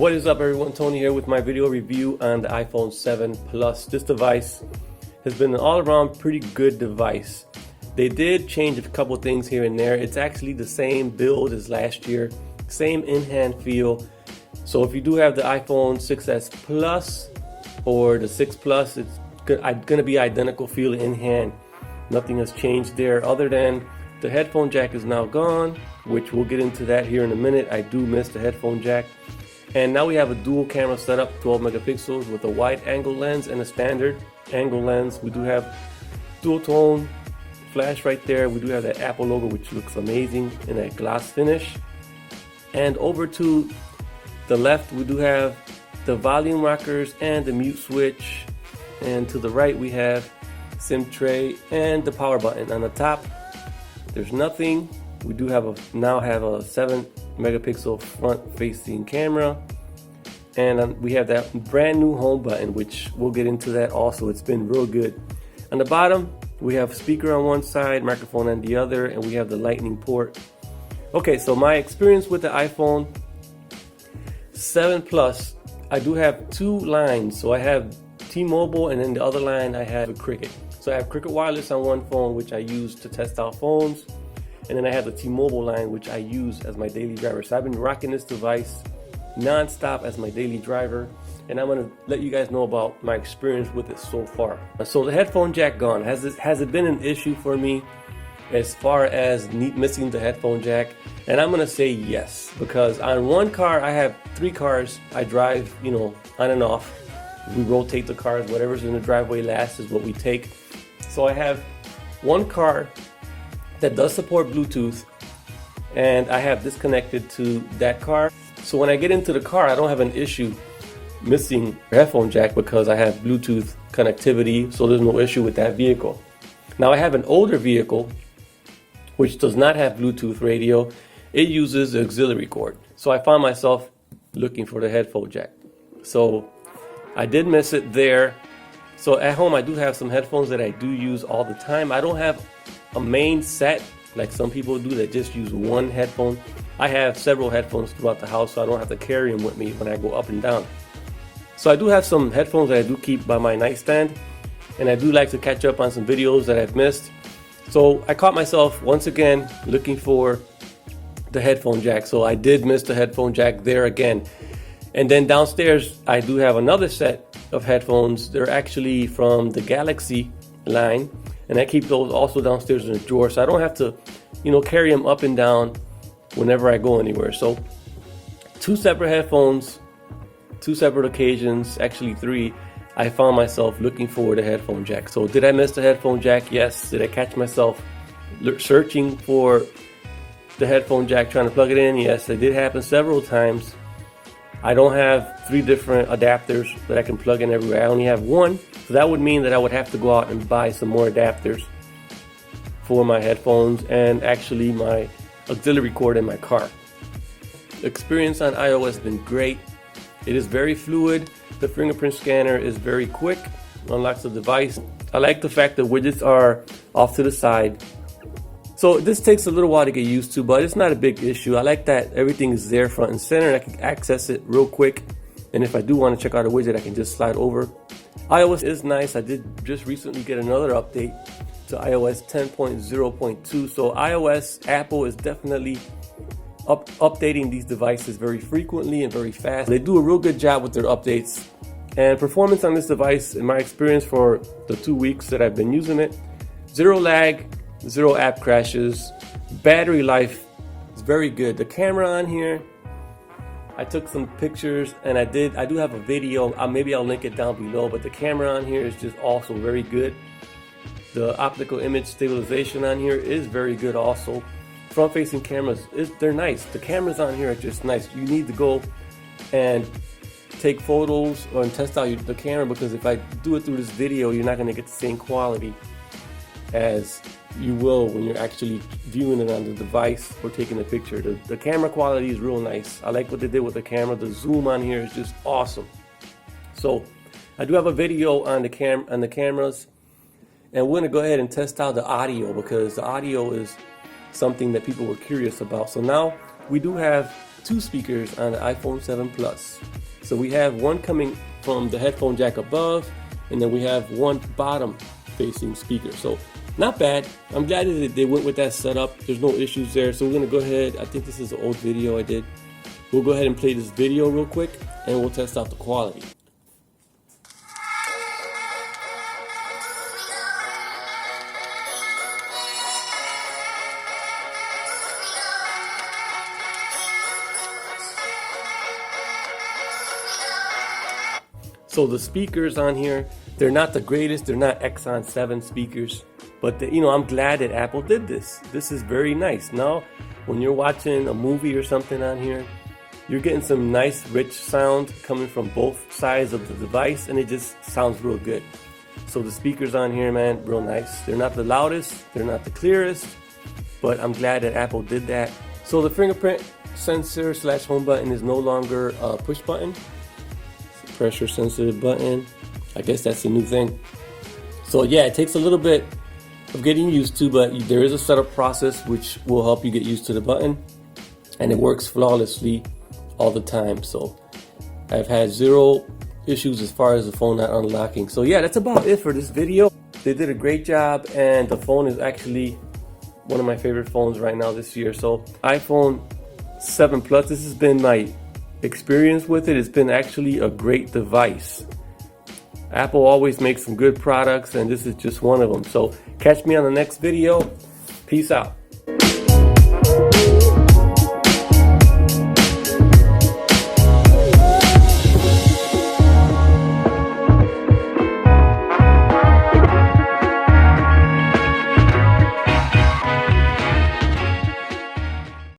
What is up everyone, Tony here with my video review on the iPhone 7 Plus. This device has been an all-around pretty good device. They did change a couple things here and there. It's actually the same build as last year, same in-hand feel. So if you do have the iPhone 6s Plus or the 6 Plus, it's gonna be identical feel in hand. Nothing has changed there other than the headphone jack is now gone, which we'll get into that here in a minute. I do miss the headphone jack. And now we have a dual camera setup, 12 megapixels with a wide angle lens and a standard angle lens. We do have dual tone flash right there. We do have that Apple logo, which looks amazing in that gloss finish. And over to the left, we do have the volume rockers and the mute switch. And to the right, we have SIM tray and the power button. On the top, there's nothing. We do now have a 7 megapixel front facing camera, and we have that brand new home button, which we'll get into that also. It's been real good. On the bottom, we have speaker on one side, microphone on the other, and we have the lightning port. Okay, so my experience with the iPhone 7 Plus, I do have two lines. So I have T-Mobile, and then the other line I have a Cricket. So I have Cricket Wireless on one phone, which I use to test out phones. And then I have the T-Mobile line, which I use as my daily driver. So I've been rocking this device non-stop as my daily driver. And I'm gonna let you guys know about my experience with it so far. So the headphone jack gone. Has it been an issue for me as far as missing the headphone jack? And I'm gonna say yes, because on one car, I have 3 cars I drive, on and off. We rotate the cars, whatever's in the driveway last is what we take. So I have one car that does support Bluetooth, and I have this connected to that car. So when I get into the car, I don't have an issue missing the headphone jack because I have Bluetooth connectivity, so there's no issue with that vehicle. Now I have an older vehicle which does not have Bluetooth radio. It uses the auxiliary cord. So I found myself looking for the headphone jack. So I did miss it there. So at home I do have some headphones that I do use all the time. I don't have a main set like some people do that just use one headphone. I have several headphones throughout the house, so I don't have to carry them with me when I go up and down. So I do have some headphones that I do keep by my nightstand, and I do like to catch up on some videos that I've missed. So I caught myself once again looking for the headphone jack. So I did miss the headphone jack there again. And then downstairs I do have another set of headphones. They're actually from the Galaxy line, and I keep those also downstairs in a drawer, so I don't have to, carry them up and down whenever I go anywhere. So 2 separate headphones, 2 separate occasions, actually 3, I found myself looking for the headphone jack. So did I miss the headphone jack? Yes. Did I catch myself searching for the headphone jack, trying to plug it in? Yes, it did happen several times. I don't have 3 different adapters that I can plug in everywhere. I only have 1. So that would mean that I would have to go out and buy some more adapters for my headphones and actually my auxiliary cord in my car. The experience on iOS has been great. It is very fluid. The fingerprint scanner is very quick, unlocks the device. I like the fact that widgets are off to the side. So this takes a little while to get used to, but it's not a big issue. I like that everything is there front and center, and I can access it real quick. And if I do want to check out a widget, I can just slide over. iOS is nice. I did just recently get another update to iOS 10.0.2. So Apple is definitely updating these devices very frequently and very fast. They do a real good job with their updates. And performance on this device, in my experience for the 2 weeks that I've been using it, 0 lag, 0 app crashes. Battery life is very good. The camera on here, I took some pictures, and I do have a video. Maybe I'll link it down below, but the camera on here is just also very good. The optical image stabilization on here is very good also. Front facing cameras, they're nice. The cameras on here are just nice. You need to go and take photos or test out the camera, because if I do it through this video, you're not going to get the same quality as you will when you're actually viewing it on the device or taking a picture. The camera quality is real nice. I like what they did with the camera. The zoom on here is just awesome. So I do have a video on the cameras, and we're gonna go ahead and test out the audio, because the audio is something that people were curious about. So now we do have two speakers on the iPhone 7 Plus. So we have one coming from the headphone jack above, and then we have one bottom facing speaker. So not bad. I'm glad that they went with that setup. There's no issues there. So we're gonna go ahead. I think this is an old video I did. We'll go ahead and play this video real quick, and we'll test out the quality. So the speakers on here, they're not the greatest. They're not Exxon 7 speakers, but I'm glad that Apple did this. This is very nice. Now, when you're watching a movie or something on here, you're getting some nice rich sound coming from both sides of the device, and it just sounds real good. So the speakers on here, man, real nice. They're not the loudest, they're not the clearest, but I'm glad that Apple did that. So the fingerprint sensor / home button is no longer a push button. It's a pressure sensitive button. I guess that's the new thing. So yeah, it takes a little bit of getting used to, but there is a setup process which will help you get used to the button, and it works flawlessly all the time. So I've had zero issues as far as the phone not unlocking. So yeah, that's about it for this video. They did a great job, and the phone is actually one of my favorite phones right now this year. So iPhone 7 Plus, this has been my experience with it. It's been actually a great device. Apple always makes some good products, and this is just one of them. So catch me on the next video. Peace out.